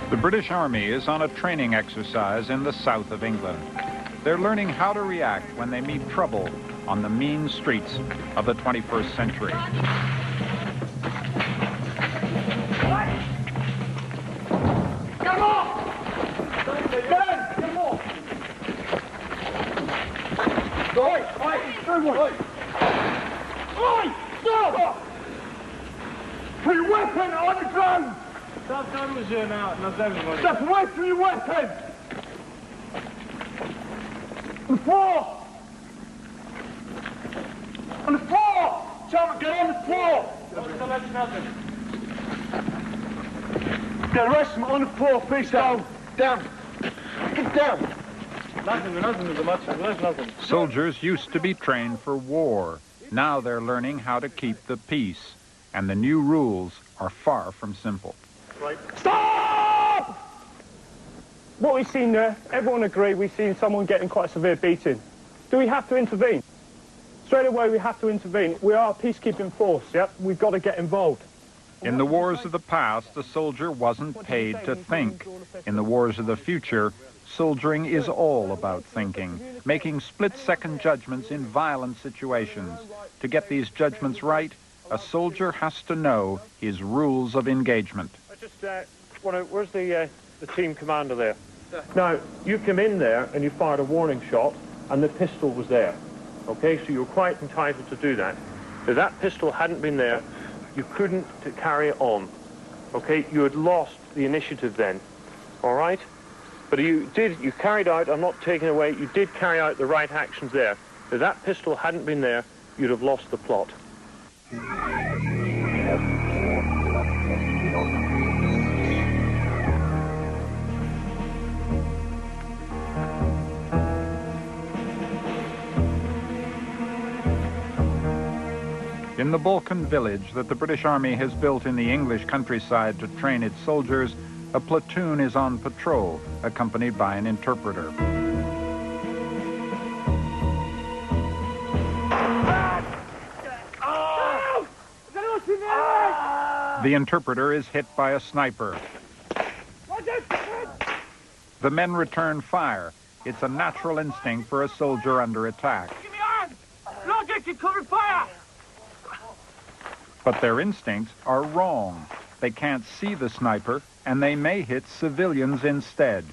The British Army is on a training exercise in the south of England. They're learning how to react when they meet trouble on the mean streets of the 21st century. Come on! Come on! Oi! Stop! Put your weapon on the ground! Stop gun was here now, not everybody. Step away from your weapon! On the floor! On the floor! Chapman, get on the floor! That's nothing. Get the rest of them on the floor, face down. Down. Get down. Nothing. Soldiers used to be trained for war. Now they're learning how to keep the peace. And the new rules are far from simple. Right. Stop! What we've seen there, everyone agree we've seen someone getting quite a severe beating. Do we have to intervene? Straight away we have to intervene. We are a peacekeeping force, yep? We've got to get involved. In the wars of the past, a soldier wasn't paid to think. In the wars of the future, soldiering is all about thinking, making split-second judgments in violent situations. To get these judgments right, a soldier has to know his rules of engagement. Where's the team commander there? Now, you came in there and you fired a warning shot and the pistol was there. Okay, so you're quite entitled to do that. If that pistol hadn't been there, you couldn't carry on. Okay, you had lost the initiative then. All right? But you carried out, I'm not taking away, you did carry out the right actions there. If that pistol hadn't been there, you'd have lost the plot. In the Balkan village that the British Army has built in the English countryside to train its soldiers, a platoon is on patrol, accompanied by an interpreter. The interpreter is hit by a sniper. The men return fire. It's a natural instinct for a soldier under attack. Give me arms! Logic, you're covering fire! But their instincts are wrong. They can't see the sniper, and they may hit civilians instead.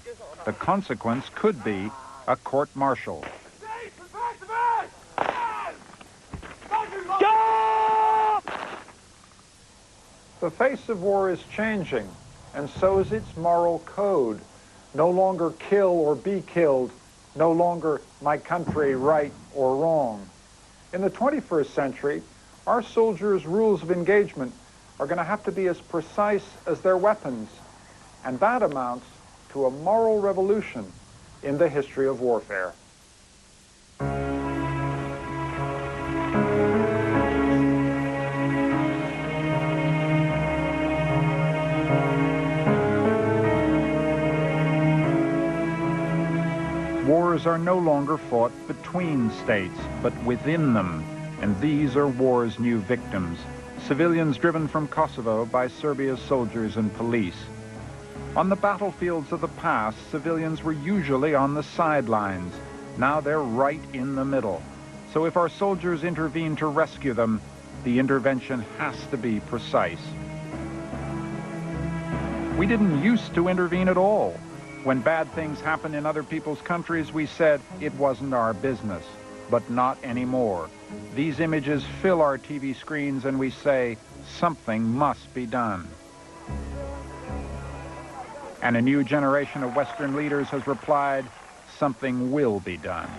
The consequence could be a court-martial. The face of war is changing, and so is its moral code. No longer kill or be killed, no longer my country right or wrong. In the 21st century, our soldiers' rules of engagement are going to have to be as precise as their weapons, and that amounts to a moral revolution in the history of warfare. Wars are no longer fought between states, but within them. And these are war's new victims, civilians driven from Kosovo by Serbia's soldiers and police. On the battlefields of the past, civilians were usually on the sidelines. Now they're right in the middle. So if our soldiers intervene to rescue them, the intervention has to be precise. We didn't used to intervene at all. When bad things happen in other people's countries, we said it wasn't our business. But not anymore. These images fill our TV screens and we say, something must be done. And a new generation of Western leaders has replied, something will be done.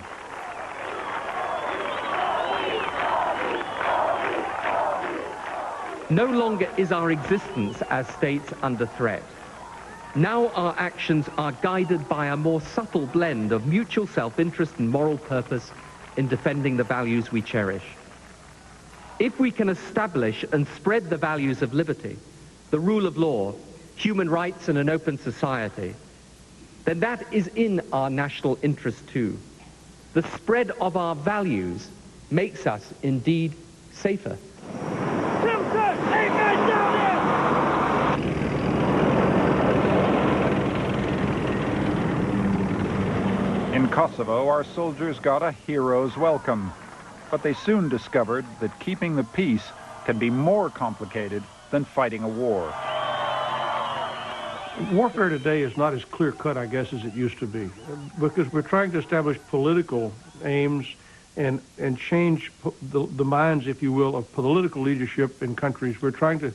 No longer is our existence as states under threat. Now our actions are guided by a more subtle blend of mutual self-interest and moral purpose in defending the values we cherish. If we can establish and spread the values of liberty, the rule of law, human rights and an open society, then that is in our national interest too. The spread of our values makes us indeed safer. In Kosovo, our soldiers got a hero's welcome, but they soon discovered that keeping the peace can be more complicated than fighting a war. Warfare today is not as clear-cut, I guess, as it used to be, because we're trying to establish political aims and change the minds, if you will, of political leadership in countries. We're trying to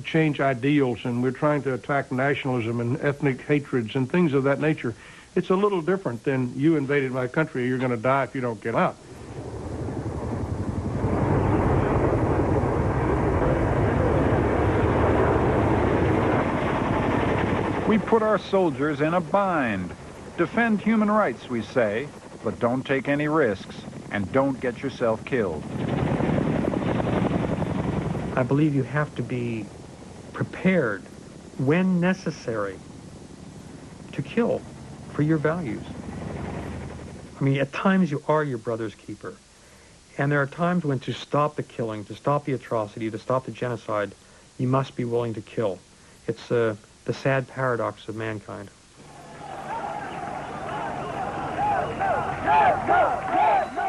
change ideals, and we're trying to attack nationalism and ethnic hatreds and things of that nature. It's a little different than you invaded my country, you're going to die if you don't get out. We put our soldiers in a bind. Defend human rights, we say, but don't take any risks, and don't get yourself killed. I believe you have to be prepared, when necessary, to kill for your values. I mean, at times you are your brother's keeper. And there are times when to stop the killing, to stop the atrocity, to stop the genocide, you must be willing to kill. It's the sad paradox of mankind.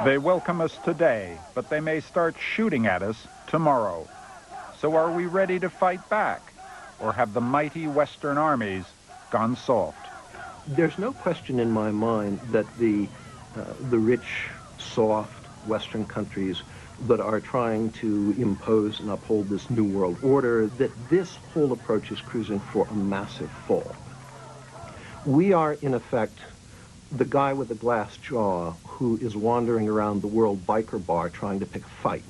They welcome us today, but they may start shooting at us tomorrow. So are we ready to fight back? Or have the mighty Western armies gone soft? There's no question in my mind that the rich, soft Western countries that are trying to impose and uphold this New World Order, that this whole approach is cruising for a massive fall. We are, in effect, the guy with the glass jaw who is wandering around the World Biker Bar trying to pick a fight.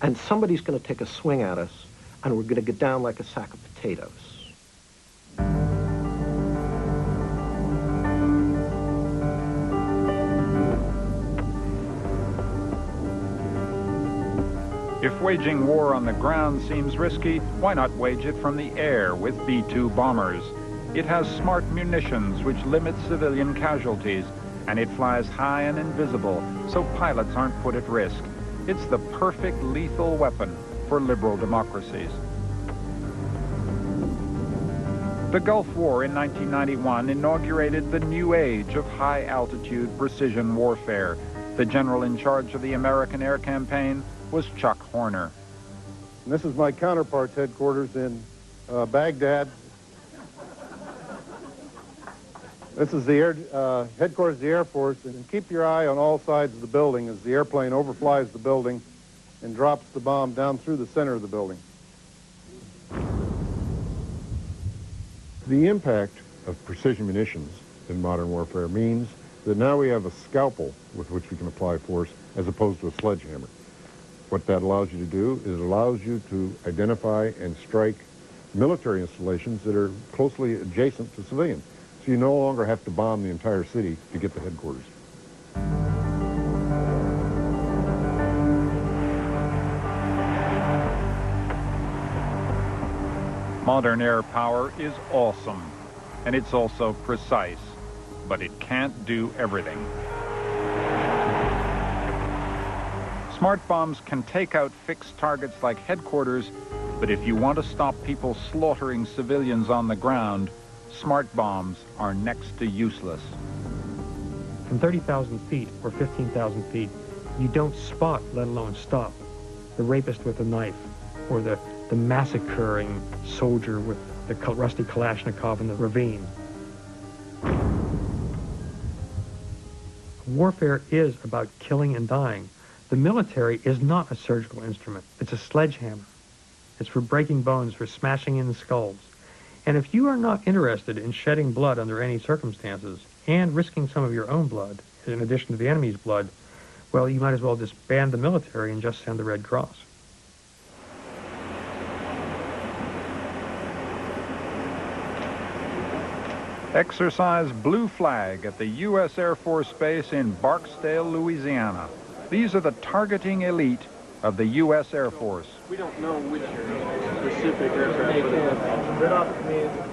And somebody's going to take a swing at us, and we're going to get down like a sack of potatoes. If waging war on the ground seems risky, why not wage it from the air with B-2 bombers? It has smart munitions which limit civilian casualties, and it flies high and invisible, so pilots aren't put at risk. It's the perfect lethal weapon for liberal democracies. The Gulf War in 1991 inaugurated the new age of high-altitude precision warfare. The general in charge of the American air campaign was Chuck Horner. And this is my counterpart's headquarters in Baghdad. This is the headquarters of the Air Force, and keep your eye on all sides of the building as the airplane overflies the building and drops the bomb down through the center of the building. The impact of precision munitions in modern warfare means that now we have a scalpel with which we can apply force as opposed to a sledgehammer. What that allows you to do is it allows you to identify and strike military installations that are closely adjacent to civilians. So you no longer have to bomb the entire city to get to headquarters. Modern air power is awesome, and it's also precise, but it can't do everything. Smart bombs can take out fixed targets like headquarters, but if you want to stop people slaughtering civilians on the ground, smart bombs are next to useless. From 30,000 feet or 15,000 feet, you don't spot, let alone stop, the rapist with a knife or the massacring soldier with the rusty Kalashnikov in the ravine. Warfare is about killing and dying. The military is not a surgical instrument. It's a sledgehammer. It's for breaking bones, for smashing in skulls. And if you are not interested in shedding blood under any circumstances and risking some of your own blood, in addition to the enemy's blood, well, you might as well disband the military and just send the Red Cross. Exercise Blue Flag at the U.S. Air Force Base in Barksdale, Louisiana. These are the targeting elite of the U.S. Air Force. We don't know which specific aircraft.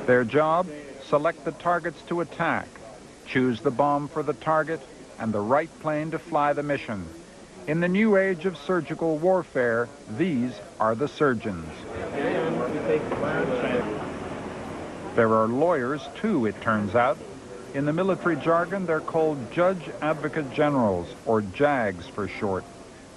Their job? Select the targets to attack, choose the bomb for the target, and the right plane to fly the mission. In the new age of surgical warfare, these are the surgeons. There are lawyers, too, it turns out. In the military jargon, they're called Judge Advocate Generals, or JAGs for short.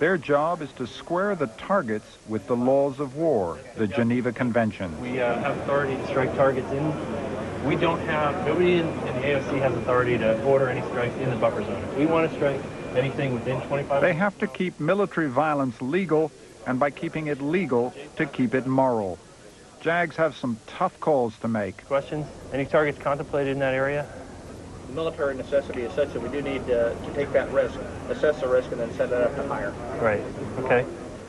Their job is to square the targets with the laws of war, the Geneva Conventions. We have authority to strike targets in. We don't have, nobody in the AOC has authority to order any strikes in the buffer zone. If we want to strike anything within 25... They have to keep military violence legal, and by keeping it legal, to keep it moral. JAGs have some tough calls to make. Questions? Any targets contemplated in that area? The military necessity is such that we do need to take that risk, assess the risk, and then set that up to hire. Right. Okay.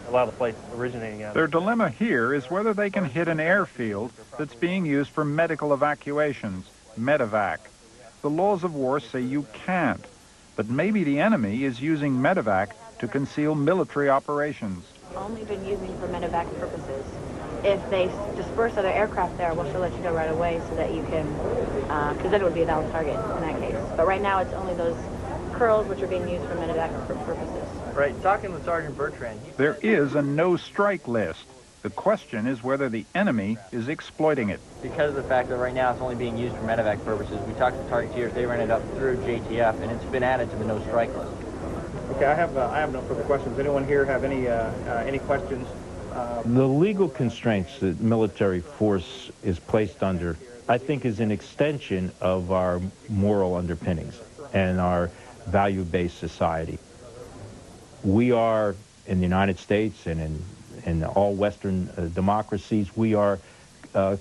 A lot of the flights originating out. Their dilemma here is whether they can hit an airfield that's being used for medical evacuations, medevac. The laws of war say you can't, but maybe the enemy is using medevac to conceal military operations. Only been using for medevac purposes. If they disperse other aircraft there, we'll sure let you know right away so that you can, because then it would be a valid target in that case. But right now it's only those curls which are being used for medevac purposes. Right, talking with Sergeant Bertrand. There is a no-strike list. The question is whether the enemy is exploiting it. Because of the fact that right now it's only being used for medevac purposes, we talked to targeteers, they ran it up through JTF, and it's been added to the no-strike list. Okay, I have no further questions. Anyone here have any questions? The legal constraints that military force is placed under, I think, is an extension of our moral underpinnings and our value-based society. We are, in the United States and in all Western democracies, we are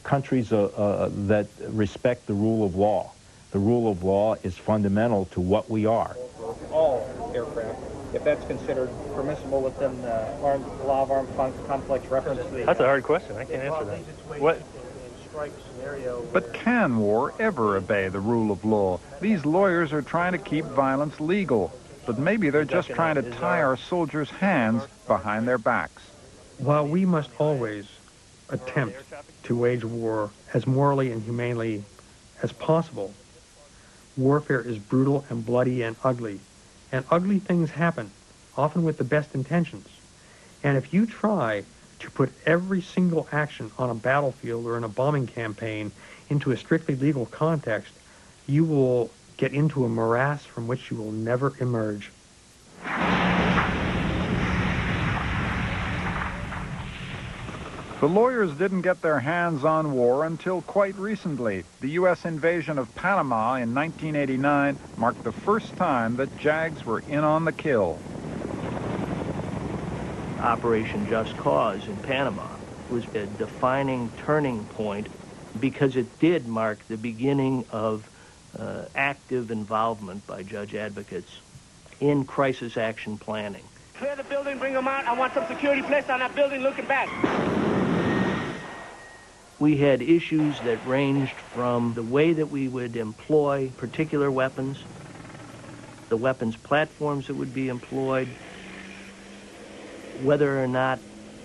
countries that respect the rule of law. The rule of law is fundamental to what we are. All aircraft, if that's considered permissible within the law of armed conflicts reference. That's a hard question. I can't answer that. What? But can war ever obey the rule of law? These lawyers are trying to keep violence legal, but maybe they're just trying to tie our soldiers' hands behind their backs. While we must always attempt to wage war as morally and humanely as possible, warfare is brutal and bloody and ugly things happen, often with the best intentions. And if you try to put every single action on a battlefield or in a bombing campaign into a strictly legal context, you will get into a morass from which you will never emerge. The lawyers didn't get their hands on war until quite recently. The U.S. invasion of Panama in 1989 marked the first time that JAGs were in on the kill. Operation Just Cause in Panama was a defining turning point because it did mark the beginning of active involvement by judge advocates in crisis action planning. Clear the building, bring them out. I want some security placed on that building looking back. We had issues that ranged from the way that we would employ particular weapons, the weapons platforms that would be employed, whether or not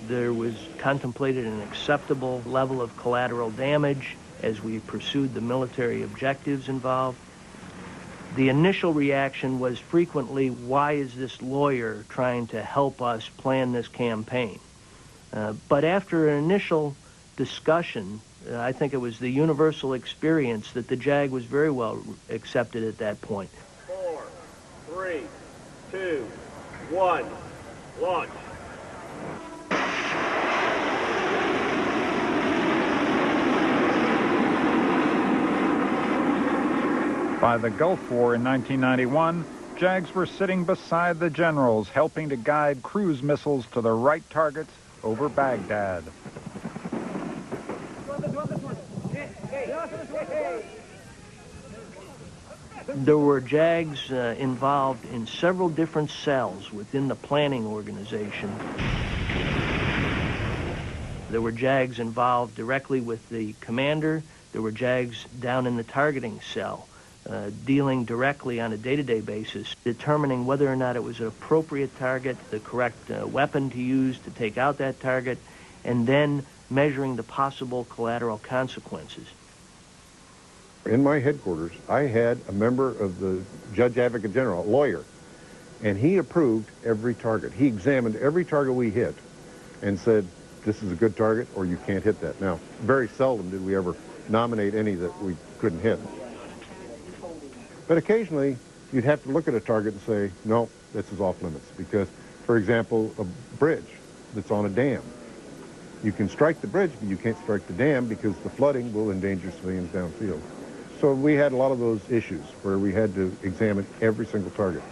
there was contemplated an acceptable level of collateral damage as we pursued the military objectives involved. The initial reaction was frequently, why is this lawyer trying to help us plan this campaign? But after an initial discussion, I think it was the universal experience that the JAG was very well accepted at that point. 4, 3, 2, 1, launch. By the Gulf War in 1991, JAGs were sitting beside the generals, helping to guide cruise missiles to the right targets over Baghdad. There were JAGs involved in several different cells within the planning organization. There were JAGs involved directly with the commander. There were JAGs down in the targeting cell, dealing directly on a day-to-day basis, determining whether or not it was an appropriate target, the correct weapon to use to take out that target, and then measuring the possible collateral consequences. In my headquarters, I had a member of the Judge Advocate General, a lawyer, and he approved every target. He examined every target we hit and said, this is a good target or you can't hit that. Now, very seldom did we ever nominate any that we couldn't hit. But occasionally, you'd have to look at a target and say, no, this is off limits. Because, for example, a bridge that's on a dam. You can strike the bridge, but you can't strike the dam because the flooding will endanger civilians downfield. So we had a lot of those issues where we had to examine every single target.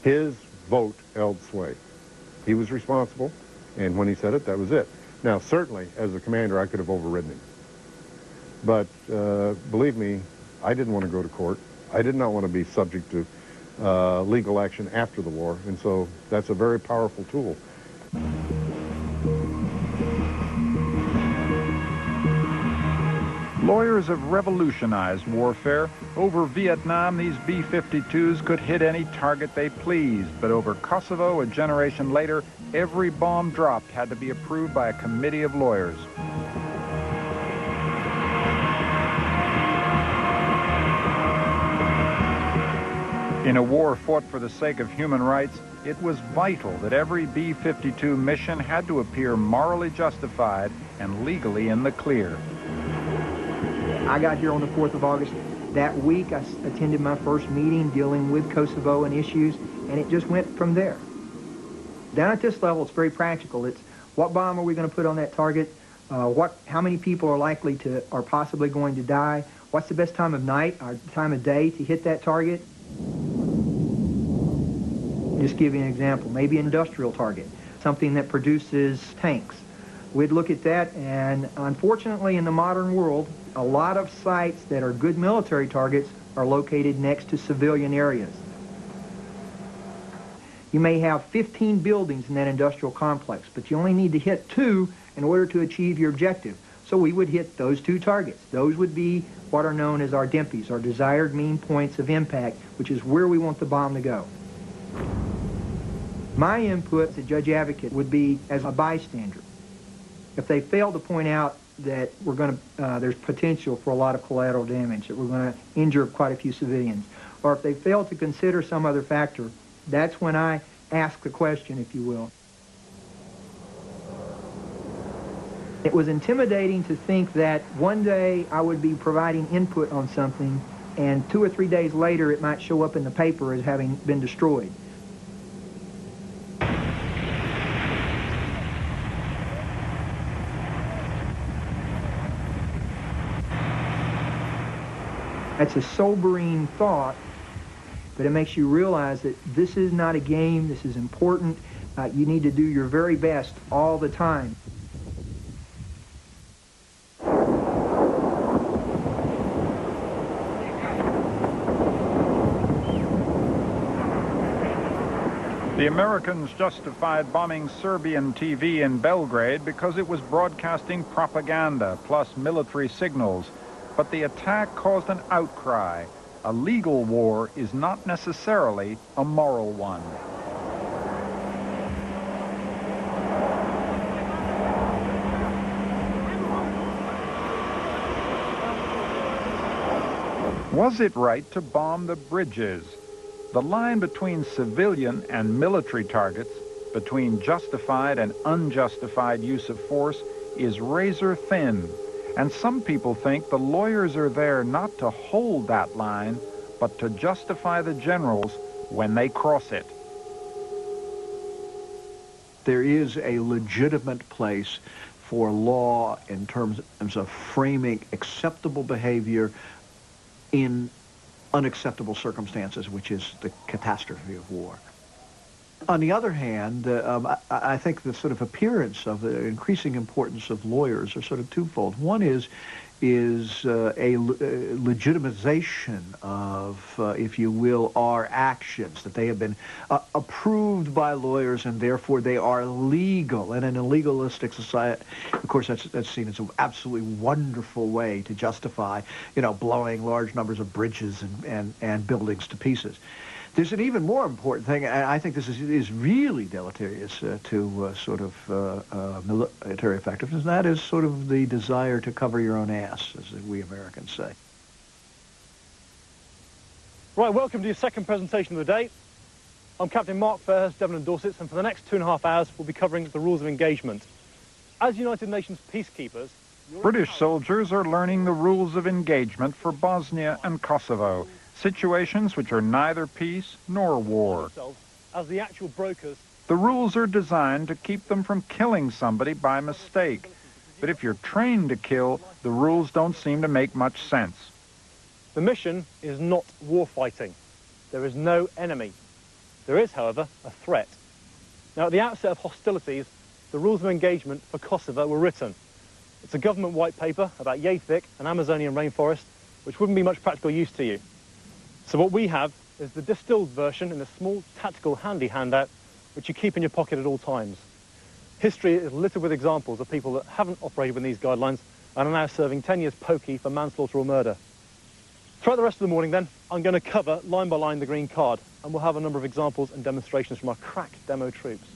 His vote held sway. He was responsible, and when he said it, that was it. Now, certainly, as a commander, I could have overridden him. But believe me, I didn't want to go to court. I did not want to be subject to legal action after the war, and so that's a very powerful tool. Lawyers have revolutionized warfare. Over Vietnam, these B-52s could hit any target they pleased, but over Kosovo, a generation later, every bomb dropped had to be approved by a committee of lawyers. In a war fought for the sake of human rights, it was vital that every B-52 mission had to appear morally justified and legally in the clear. I got here on the 4th of August. That week, I attended my first meeting dealing with Kosovo and issues, and it just went from there. Down at this level, it's very practical. It's what bomb are we going to put on that target? How many people are possibly going to die? What's the best time of night or time of day to hit that target? Just give you an example. Maybe an industrial target, something that produces tanks. We'd look at that, and unfortunately in the modern world, a lot of sites that are good military targets are located next to civilian areas. You may have 15 buildings in that industrial complex, but you only need to hit 2 in order to achieve your objective. So we would hit those 2 targets. Those would be what are known as our DMPs, our desired mean points of impact, which is where we want the bomb to go. My input as a judge advocate would be as a bystander. If they fail to point out that there's potential for a lot of collateral damage, that we're going to injure quite a few civilians, or if they fail to consider some other factor, that's when I ask the question, if you will. It was intimidating to think that one day I would be providing input on something, and 2 or 3 days later it might show up in the paper as having been destroyed. That's a sobering thought, but it makes you realize that this is not a game, this is important. You need to do your very best all the time. The Americans justified bombing Serbian TV in Belgrade because it was broadcasting propaganda plus military signals. But the attack caused an outcry. A legal war is not necessarily a moral one. Was it right to bomb the bridges? The line between civilian and military targets, between justified and unjustified use of force, is razor thin. And some people think the lawyers are there not to hold that line, but to justify the generals when they cross it. There is a legitimate place for law in terms of framing acceptable behavior in unacceptable circumstances, which is the catastrophe of war. On the other hand, I think the sort of appearance of the increasing importance of lawyers are sort of twofold. One is a legitimization of, if you will, our actions, that they have been approved by lawyers and therefore they are legal. And in a legalistic society, of course, that's seen as an absolutely wonderful way to justify, blowing large numbers of bridges and buildings to pieces. There's an even more important thing, and I think this is really deleterious to sort of military effectiveness, and that is sort of the desire to cover your own ass, as we Americans say. Right, welcome to your second presentation of the day. I'm Captain Mark Fairhurst, Devon and Dorset, and for the next 2.5 hours we'll be covering the rules of engagement. As United Nations peacekeepers, British soldiers are learning the rules of engagement for Bosnia and Kosovo. situations which are neither peace nor war. As the actual brokers. The rules are designed to keep them from killing somebody by mistake. But if you're trained to kill, the rules don't seem to make much sense. The mission is not war fighting. There is no enemy. There is, however, a threat. Now, at the outset of hostilities, the rules of engagement for Kosovo were written. It's a government white paper about yay thick, an Amazonian rainforest, which wouldn't be much practical use to you. So what we have is the distilled version in a small tactical handy handout, which you keep in your pocket at all times. History is littered with examples of people that haven't operated within these guidelines and are now serving 10 years pokey for manslaughter or murder. Throughout the rest of the morning, then, I'm going to cover line by line the green card, and we'll have a number of examples and demonstrations from our crack demo troops.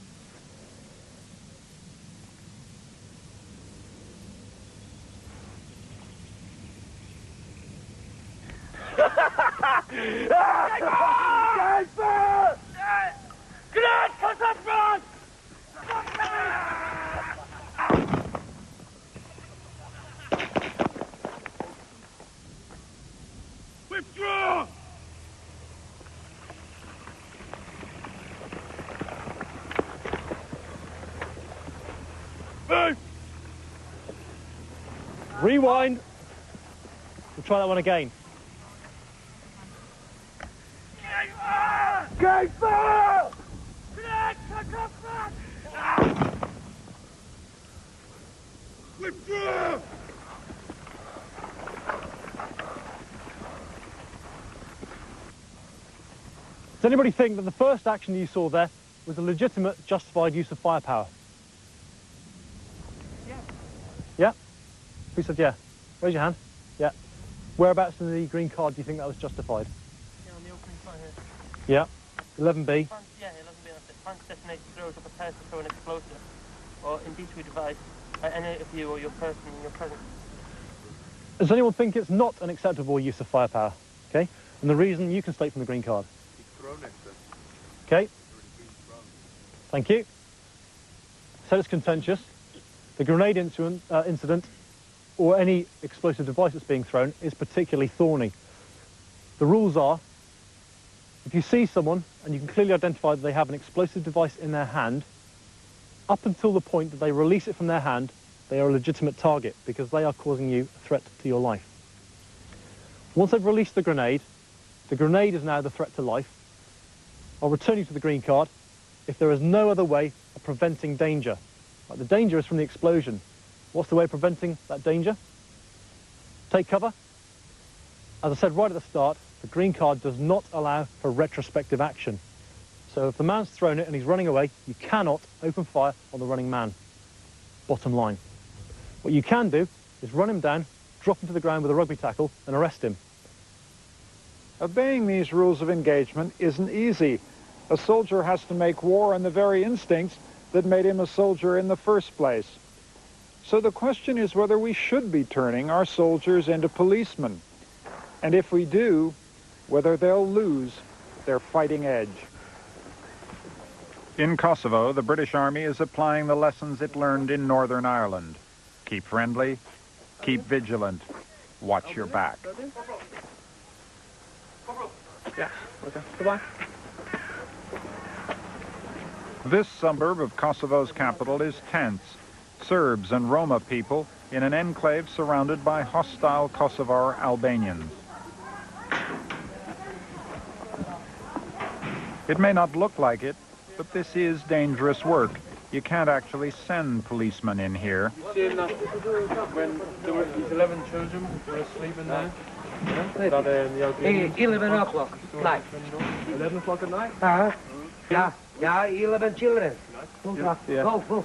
Withdraw! Move! Rewind. We'll try that one again. Go fire! Withdraw! Does anybody think that the first action you saw there was a legitimate, justified use of firepower? Yeah. Yeah? Who said yeah? Raise your hand. Yeah. Whereabouts in the green card do you think that was justified? Yeah, on the opening front here. Yeah. 11B. Front, yeah, 11B, that's it. Front detonation throws or prepares to throw an explosive or impeachable device at any of you or your person in your presence. Does anyone think it's not an acceptable use of firepower? Okay. And the reason you can state from the green card. Okay. Thank you. So it's contentious. The grenade incident or any explosive device that's being thrown is particularly thorny. The rules are, if you see someone and you can clearly identify that they have an explosive device in their hand, up until the point that they release it from their hand, they are a legitimate target because they are causing you a threat to your life. Once they've released the grenade is now the threat to life. I'll return you to the green card if there is no other way of preventing danger. Like the danger is from the explosion. What's the way of preventing that danger? Take cover. As I said right at the start, the green card does not allow for retrospective action. So if the man's thrown it and he's running away, you cannot open fire on the running man. Bottom line. What you can do is run him down, drop him to the ground with a rugby tackle and arrest him. Obeying these rules of engagement isn't easy. A soldier has to make war on the very instincts that made him a soldier in the first place. So the question is whether we should be turning our soldiers into policemen. And if we do, whether they'll lose their fighting edge. In Kosovo, the British Army is applying the lessons it learned in Northern Ireland. Keep friendly, keep vigilant, watch your back. Yeah, okay, goodbye. This suburb of Kosovo's capital is tense. Serbs and Roma people in an enclave surrounded by hostile Kosovar Albanians. It may not look like it, but this is dangerous work. You can't actually send policemen in here. You see enough when there were 11 children were asleep in there? Yeah? 11 o'clock night. 11 o'clock at night? Yeah, 11 children. Yeah. Go.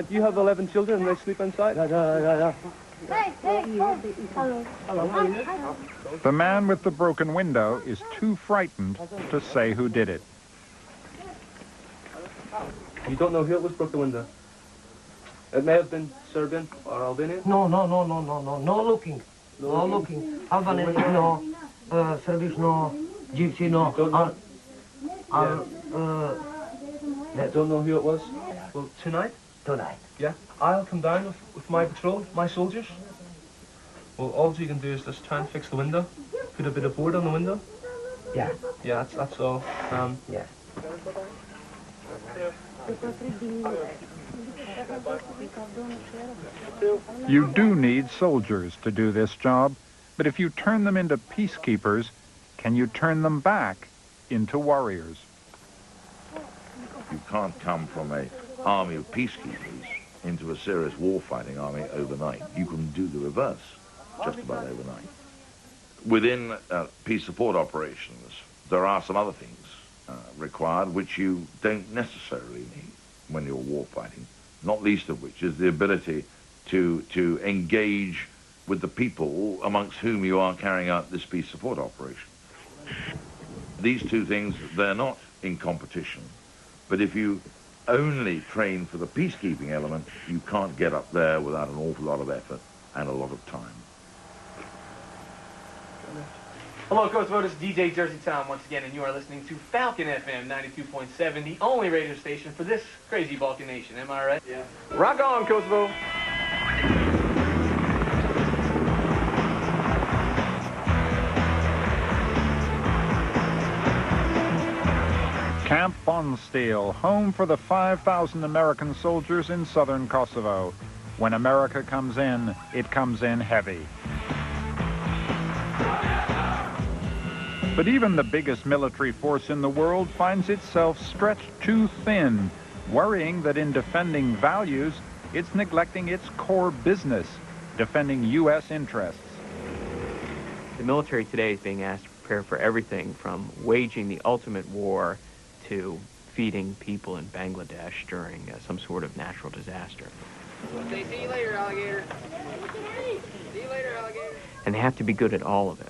You have 11 children and they sleep inside? Yeah. The man with the broken window is too frightened to say who did it. You don't know who it was broke the window? It may have been Serbian or Albanian? No looking. No looking. Albanian, no. Serbian, no. Gypsy, no. Don't know who it was? Well, tonight? Tonight. Yeah? I'll come down with my patrol, my soldiers. Well, all you can do is just try and fix the window. Put a bit of board on the window? Yeah. Yeah, that's all. Yeah. You do need soldiers to do this job, but if you turn them into peacekeepers, can you turn them back into warriors? You can't come from an army of peacekeepers into a serious war-fighting army overnight. You can do the reverse just about overnight. Within peace support operations, there are some other things required which you don't necessarily need when you're war-fighting, not least of which is the ability to engage with the people amongst whom you are carrying out this peace support operation. These two things, they're not in competition, but if you only train for the peacekeeping element, you can't get up there without an awful lot of effort and a lot of time. Hello, Kosovo, this is DJ Jersey Tom once again, and you are listening to Falcon FM 92.7, the only radio station for this crazy Balkan nation. Am I right? Yeah. Rock on, Kosovo! Camp Bonsteel, home for the 5,000 American soldiers in southern Kosovo. When America comes in, it comes in heavy. But even the biggest military force in the world finds itself stretched too thin, worrying that in defending values, it's neglecting its core business, defending U.S. interests. The military today is being asked to prepare for everything from waging the ultimate war to feeding people in Bangladesh during some sort of natural disaster. Say, see you later, alligator. See you later, alligator. And they have to be good at all of it.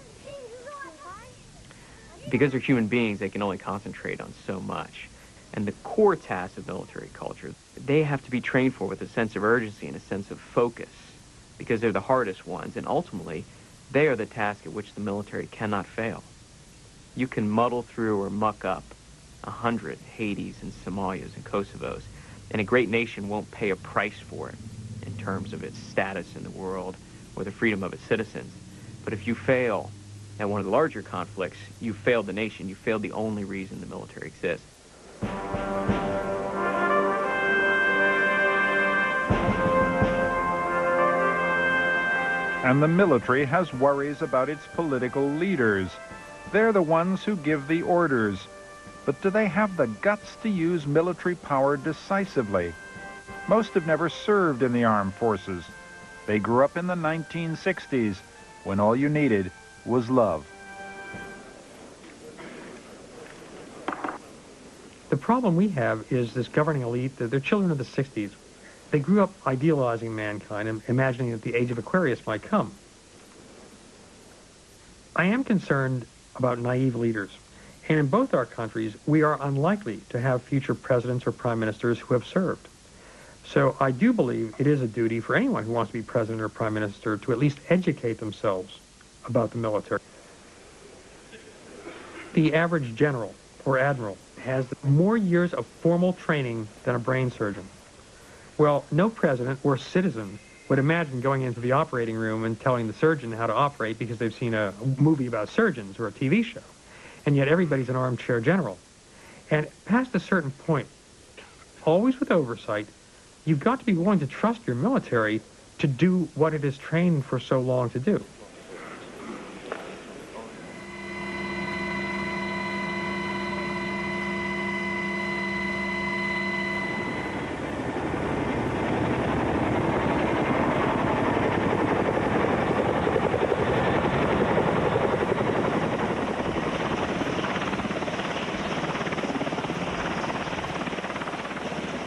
Because they're human beings, they can only concentrate on so much. And the core tasks of military culture, they have to be trained for with a sense of urgency and a sense of focus, because they're the hardest ones, and ultimately, they are the task at which the military cannot fail. You can muddle through or muck up 100 Haitis and Somalias and Kosovos, and a great nation won't pay a price for it in terms of its status in the world or the freedom of its citizens. But if you fail at one of the larger conflicts, you failed the nation. You failed the only reason the military exists. And the military has worries about its political leaders. They're the ones who give the orders. But do they have the guts to use military power decisively? Most have never served in the armed forces. They grew up in the 1960s, when all you needed was love. The problem we have is this governing elite, they're children of the 60s. They grew up idealizing mankind and imagining that the age of Aquarius might come. I am concerned about naive leaders. And in both our countries, we are unlikely to have future presidents or prime ministers who have served. So I do believe it is a duty for anyone who wants to be president or prime minister to at least educate themselves about the military. The average general or admiral has more years of formal training than a brain surgeon. Well, no president or citizen would imagine going into the operating room and telling the surgeon how to operate because they've seen a movie about surgeons or a TV show. And yet everybody's an armchair general. And past a certain point, always with oversight, you've got to be willing to trust your military to do what it is trained for so long to do.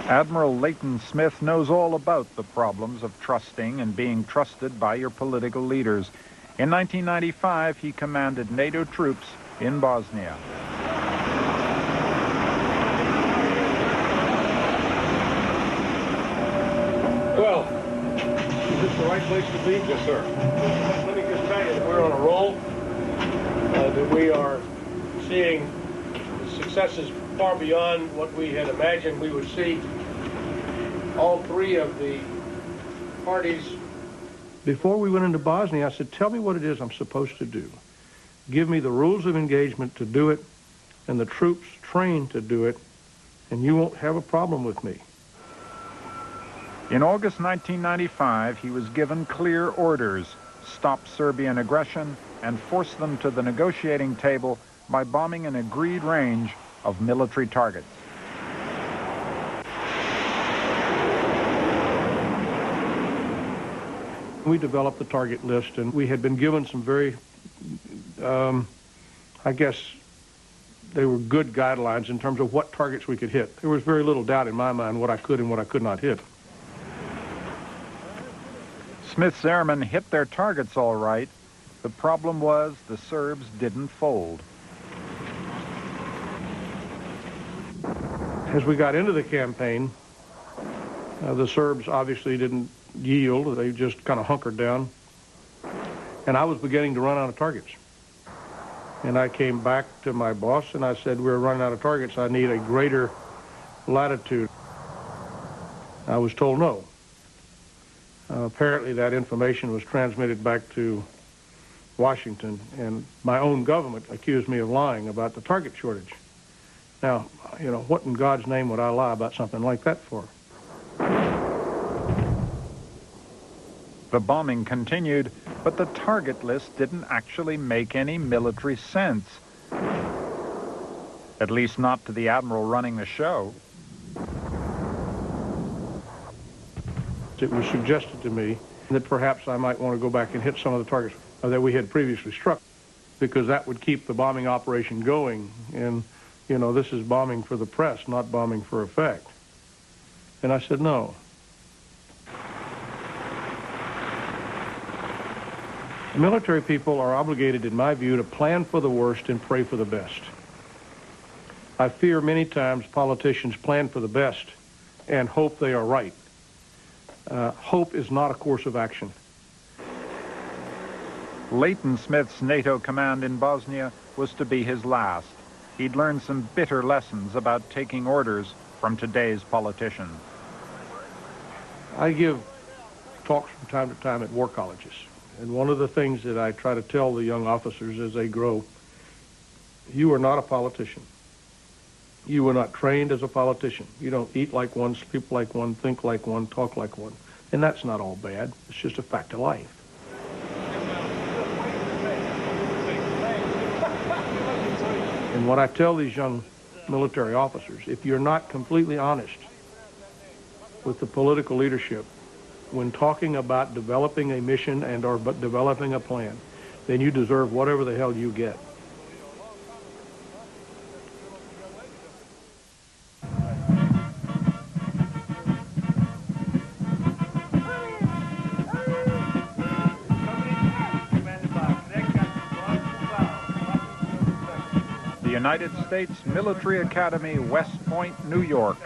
Admiral Leighton Smith knows all about the problems of trusting and being trusted by your political leaders. In 1995, he commanded NATO troops in Bosnia. Well, is this the right place to be? Yes, sir. Let me just tell you that we're on a roll, that we are seeing successes far beyond what we had imagined we would see. All three of the parties. Before we went into Bosnia, I said, tell me what it is I'm supposed to do. Give me the rules of engagement to do it and the troops trained to do it, and you won't have a problem with me. In August 1995, he was given clear orders: stop Serbian aggression and force them to the negotiating table by bombing an agreed range of military targets. We developed the target list, and we had been given some very, I guess, they were good guidelines in terms of what targets we could hit. There was very little doubt in my mind what I could and what I could not hit. Smith's airmen hit their targets all right. The problem was the Serbs didn't fold. As we got into the campaign, the Serbs obviously didn't yield. They just kind of hunkered down. And I was beginning to run out of targets. And I came back to my boss and I said, we're running out of targets. I need a greater latitude. I was told no. Apparently that information was transmitted back to Washington, and my own government accused me of lying about the target shortage. Now, you know, what in God's name would I lie about something like that for? The bombing continued, but the target list didn't actually make any military sense. At least not to the admiral running the show. It was suggested to me that perhaps I might want to go back and hit some of the targets that we had previously struck, because that would keep the bombing operation going. And, you know, this is bombing for the press, not bombing for effect. And I said no. Military people are obligated, in my view, to plan for the worst and pray for the best. I fear many times politicians plan for the best and hope they are right. Hope is not a course of action. Leighton Smith's NATO command in Bosnia was to be his last. He'd learned some bitter lessons about taking orders from today's politicians. I give talks from time to time at war colleges. And one of the things that I try to tell the young officers as they grow, you are not a politician. You were not trained as a politician. You don't eat like one, sleep like one, think like one, talk like one. And that's not all bad. It's just a fact of life. And what I tell these young military officers, if you're not completely honest with the political leadership when talking about developing a mission and or developing a plan, then you deserve whatever the hell you get. United States Military Academy, West Point, New York.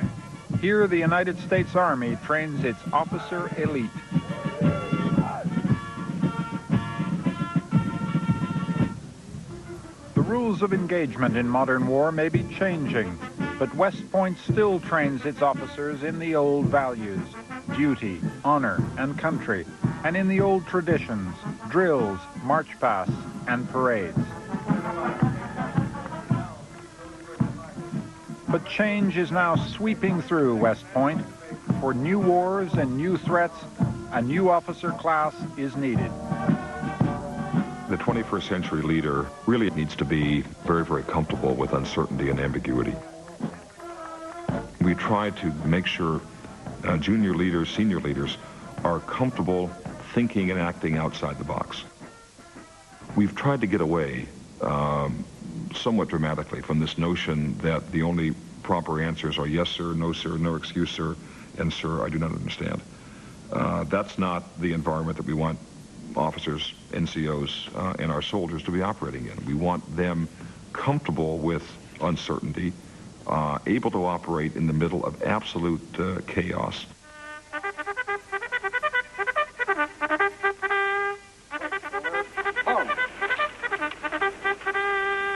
Here, the United States Army trains its officer elite. The rules of engagement in modern war may be changing, but West Point still trains its officers in the old values: duty, honor, and country, and in the old traditions: drills, march pasts, and parades. But change is now sweeping through West Point. For new wars and new threats, a new officer class is needed. The 21st century leader really needs to be very, very comfortable with uncertainty and ambiguity. We try to make sure junior leaders, senior leaders are comfortable thinking and acting outside the box. We've tried to get away somewhat dramatically from this notion that the only proper answers are yes, sir, no excuse, sir, and sir, I do not understand. That's not the environment that we want officers, NCOs, and our soldiers to be operating in. We want them comfortable with uncertainty, able to operate in the middle of absolute chaos.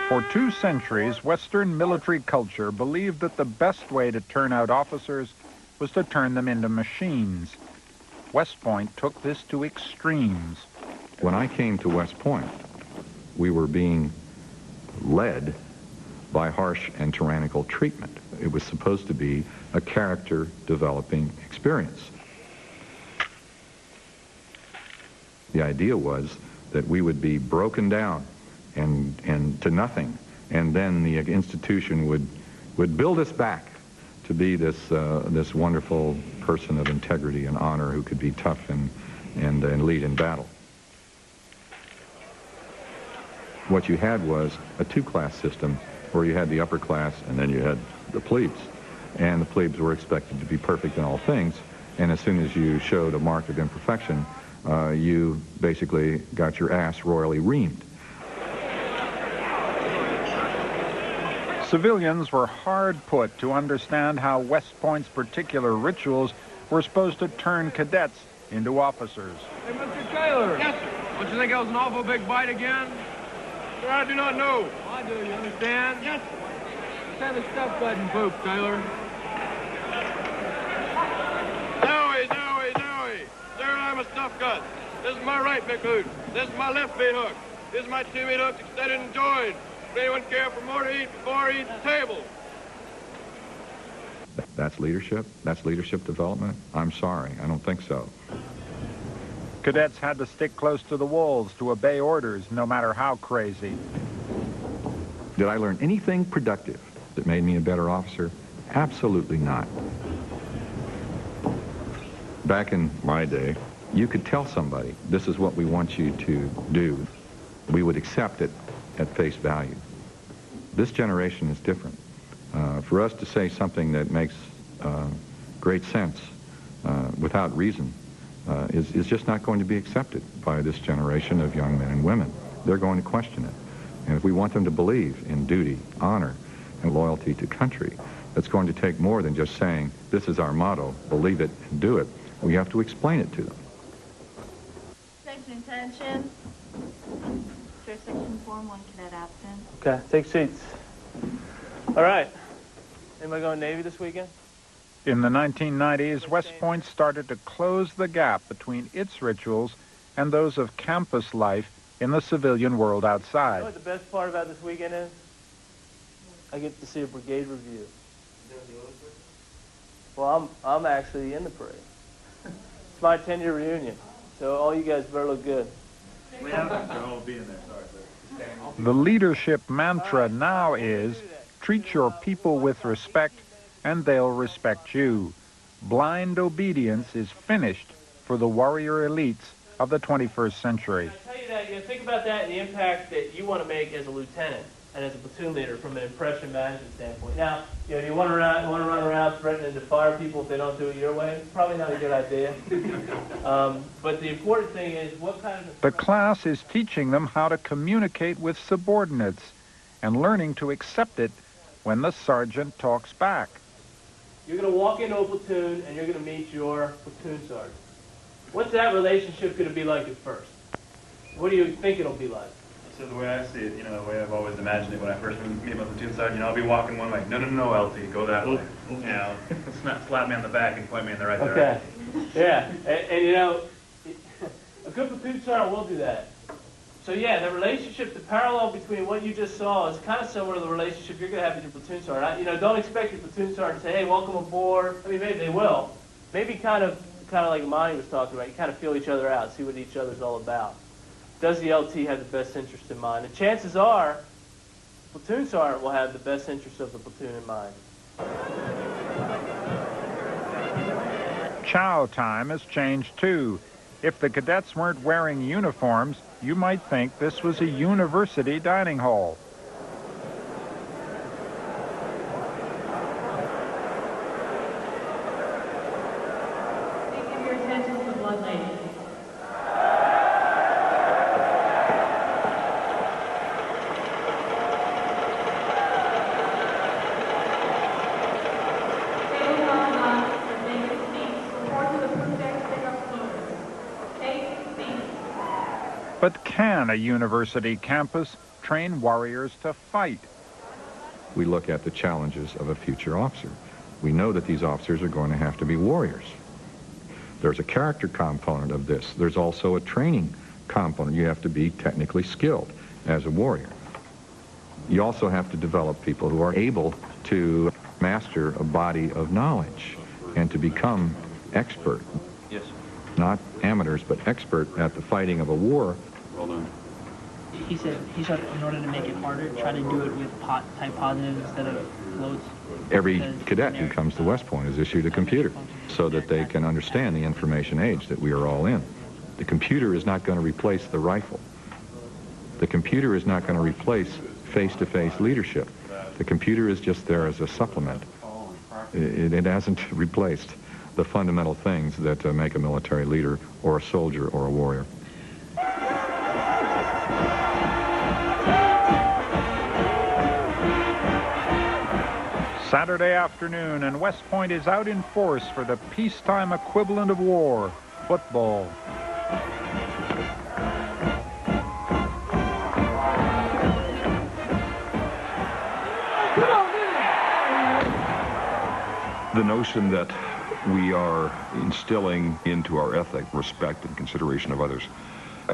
For 2 centuries, Western military culture believed that the best way to turn out officers was to turn them into machines. West Point took this to extremes. When I came to West Point, we were being led by harsh and tyrannical treatment. It was supposed to be a character-developing experience. The idea was that we would be broken down and to nothing, and then the institution would build us back to be this wonderful person of integrity and honor who could be tough and lead in battle. What you had was a two-class system where you had the upper class and then you had the plebes. And the plebes were expected to be perfect in all things, and as soon as you showed a mark of imperfection, you basically got your ass royally reamed. Civilians were hard put to understand how West Point's particular rituals were supposed to turn cadets into officers. Hey, Mr. Taylor. Yes, sir. Don't you think that was an awful big bite again? Sir, I do not know. I do, you understand? Yes, sir. Send the stuff cut and poop, Taylor. Zoe. Sir, I'm a stuff cut. This is my right big hook. This is my left big hook. This is my two meat hooks extended and joined. Does anyone care for more to eat before I eat the table? That's leadership? That's leadership development? I'm sorry, I don't think so. Cadets had to stick close to the walls to obey orders, no matter how crazy. Did I learn anything productive that made me a better officer? Absolutely not. Back in my day, you could tell somebody, this is what we want you to do. We would accept it at face value. This generation is different. For us to say something that makes great sense without reason is just not going to be accepted by this generation of young men and women. They're going to question it. And if we want them to believe in duty, honor, and loyalty to country, it's going to take more than just saying, this is our motto, believe it and do it. We have to explain it to them. Section attention. Sir, section form 1, cadet absent. Okay, take seats. All right. Anybody going Navy this weekend? In the 1990s, West Point started to close the gap between its rituals and those of campus life in the civilian world You know outside. what the best part about this weekend is? I get to see a brigade review. Well, I'm actually in the parade. It's my 10-year reunion, so all you guys better look good. We haven't all being there, sorry, sir. The leadership mantra now is, treat your people with respect and they'll respect you. Blind obedience is finished for the warrior elites of the 21st century. I tell you that, think about that and the impact that you want to make as a lieutenant and as a platoon leader from an impression management standpoint. Now, do you want to run around threatening to fire people if they don't do it your way? Probably not a good idea. But the important thing is what kind of... The class is teaching them how to communicate with subordinates and learning to accept it when the sergeant talks back. You're going to walk into a platoon and you're going to meet your platoon sergeant. What's that relationship going to be like at first? What do you think it'll be like? So the way I see it, the way I've always imagined it when I first meet my platoon sergeant, I'll be walking one way. No, LT, go that way. Slap me on the back and point me in the right direction. Yeah, and a good platoon sergeant will do that. So yeah, the relationship, the parallel between what you just saw is kind of similar to the relationship you're going to have with your platoon sergeant. Don't expect your platoon sergeant to say, hey, welcome aboard. I mean, maybe they will. Maybe kind of like Monty was talking about, you kind of feel each other out, see what each other's all about. Does the LT have the best interest in mind? And chances are, platoon sergeant will have the best interest of the platoon in mind. Chow time has changed too. If the cadets weren't wearing uniforms, you might think this was a university dining hall. Thank you for your attention to the Blood Lady. But can a university campus train warriors to fight? We look at the challenges of a future officer. We know that these officers are going to have to be warriors. There's a character component of this. There's also a training component. You have to be technically skilled. as a warrior. You also have to develop people who are able to master a body of knowledge and to become expert. Yes. Not amateurs, but expert at the fighting of a war. Well done. He said in order to make it harder, try to do it with type positives instead of floats. Every cadet who comes to West Point is issued a computer so that they can understand the information age that we are all in. The computer is not going to replace the rifle. The computer is not going to replace face-to-face leadership. The computer is just there as a supplement. It hasn't replaced the fundamental things that make a military leader or a soldier or a warrior. Saturday afternoon, and West Point is out in force for the peacetime equivalent of war, football. The notion that we are instilling into our ethic respect and consideration of others,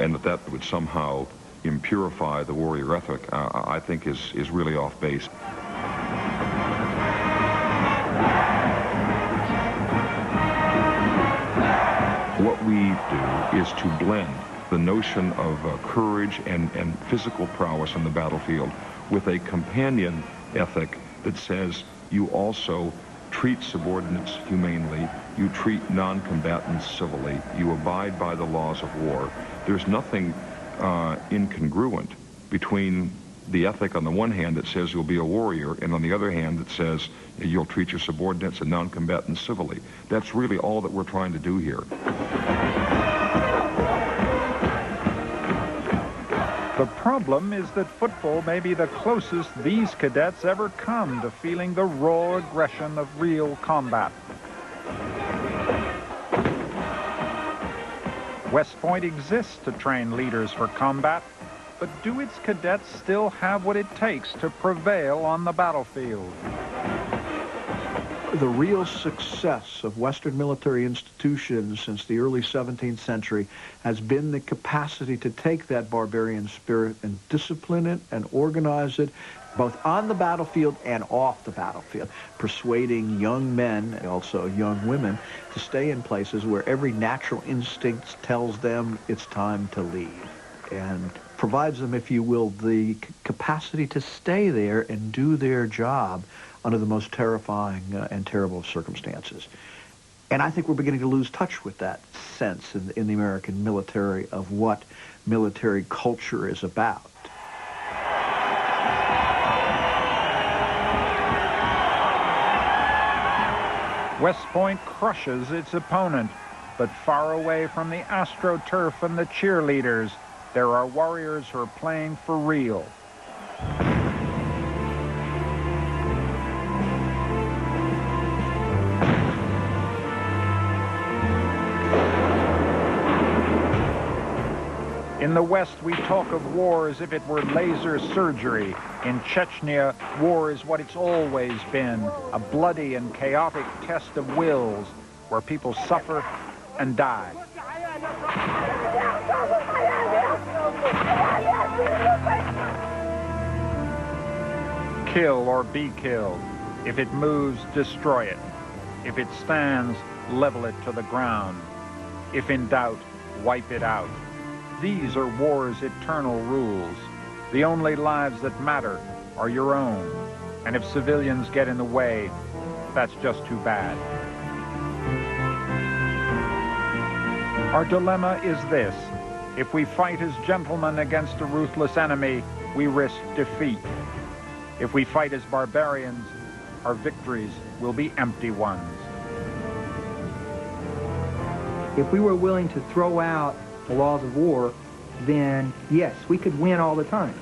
and that would somehow impurify the warrior ethic, I think is really off base. What we do is to blend the notion of courage and physical prowess on the battlefield with a companion ethic that says you also treat subordinates humanely, you treat non-combatants civilly, you abide by the laws of war. There's nothing incongruent between the ethic on the one hand that says you'll be a warrior, and on the other hand that says you'll treat your subordinates and non-combatants civilly. That's really all that we're trying to do here. The problem is that football may be the closest these cadets ever come to feeling the raw aggression of real combat. West Point exists to train leaders for combat, but do its cadets still have what it takes to prevail on the battlefield? The real success of Western military institutions since the early 17th century has been the capacity to take that barbarian spirit and discipline it and organize it, both on the battlefield and off the battlefield, persuading young men, and also young women, to stay in places where every natural instinct tells them it's time to leave, and provides them, if you will, the capacity to stay there and do their job under the most terrifying and terrible of circumstances. And I think we're beginning to lose touch with that sense in the American military of what military culture is about. West Point crushes its opponent, but far away from the AstroTurf and the cheerleaders, there are warriors who are playing for real. In the West, we talk of war as if it were laser surgery. In Chechnya, war is what it's always been, a bloody and chaotic test of wills, where people suffer and die. Kill or be killed. If it moves, destroy it. If it stands, level it to the ground. If in doubt, wipe it out. These are war's eternal rules. The only lives that matter are your own. And if civilians get in the way, that's just too bad. Our dilemma is this. If we fight as gentlemen against a ruthless enemy, we risk defeat. If we fight as barbarians, our victories will be empty ones. If we were willing to throw out the laws of war, then yes, we could win all the time.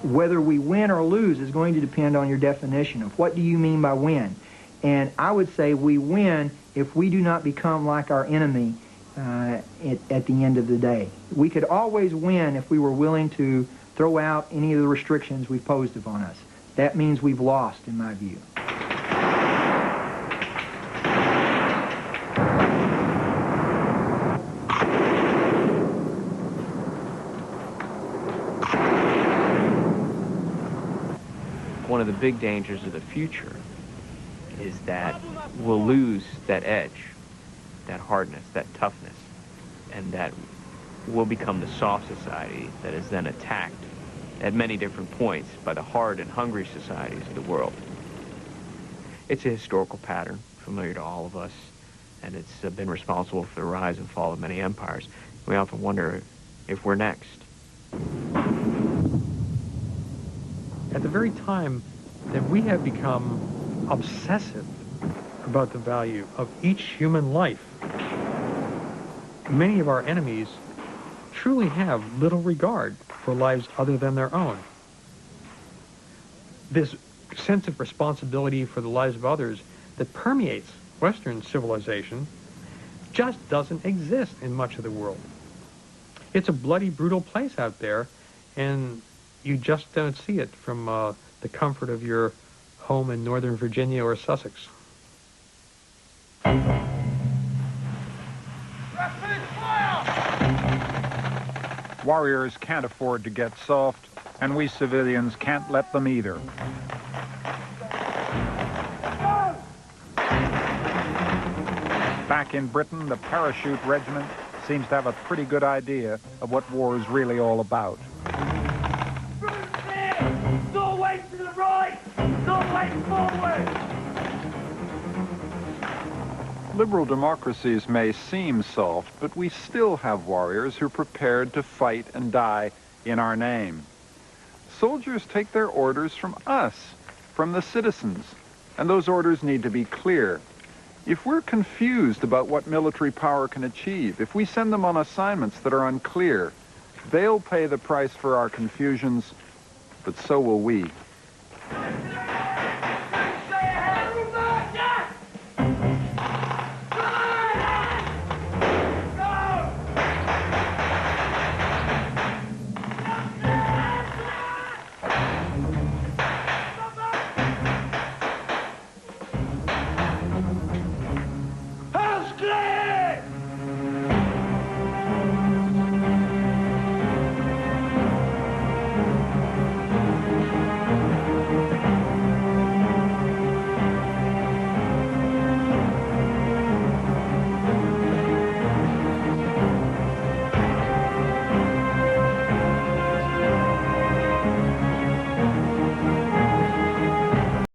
Whether we win or lose is going to depend on your definition of what do you mean by win. And I would say we win if we do not become like our enemy at the end of the day. We could always win if we were willing to throw out any of the restrictions we've posed upon us. That means we've lost, in my view. one of the big dangers of the future is that we'll lose that edge, that hardness, that toughness, and that we'll become the soft society that is then attacked at many different points by the hard and hungry societies of the world. It's a historical pattern familiar to all of us, and it's been responsible for the rise and fall of many empires. We often wonder if we're next. At the very time that we have become obsessive about the value of each human life, many of our enemies truly have little regard for lives other than their own. This sense of responsibility for the lives of others that permeates Western civilization just doesn't exist in much of the world. It's a bloody, brutal place out there, and you just don't see it from the comfort of your home in Northern Virginia or Sussex. Warriors can't afford to get soft, and we civilians can't let them either. Back in Britain, the parachute regiment seems to have a pretty good idea of what war is really all about. No way to the right! No way forward! Liberal democracies may seem soft, but we still have warriors who are prepared to fight and die in our name. Soldiers take their orders from us, from the citizens, and those orders need to be clear. If we're confused about what military power can achieve, if we send them on assignments that are unclear, they'll pay the price for our confusions, but so will we.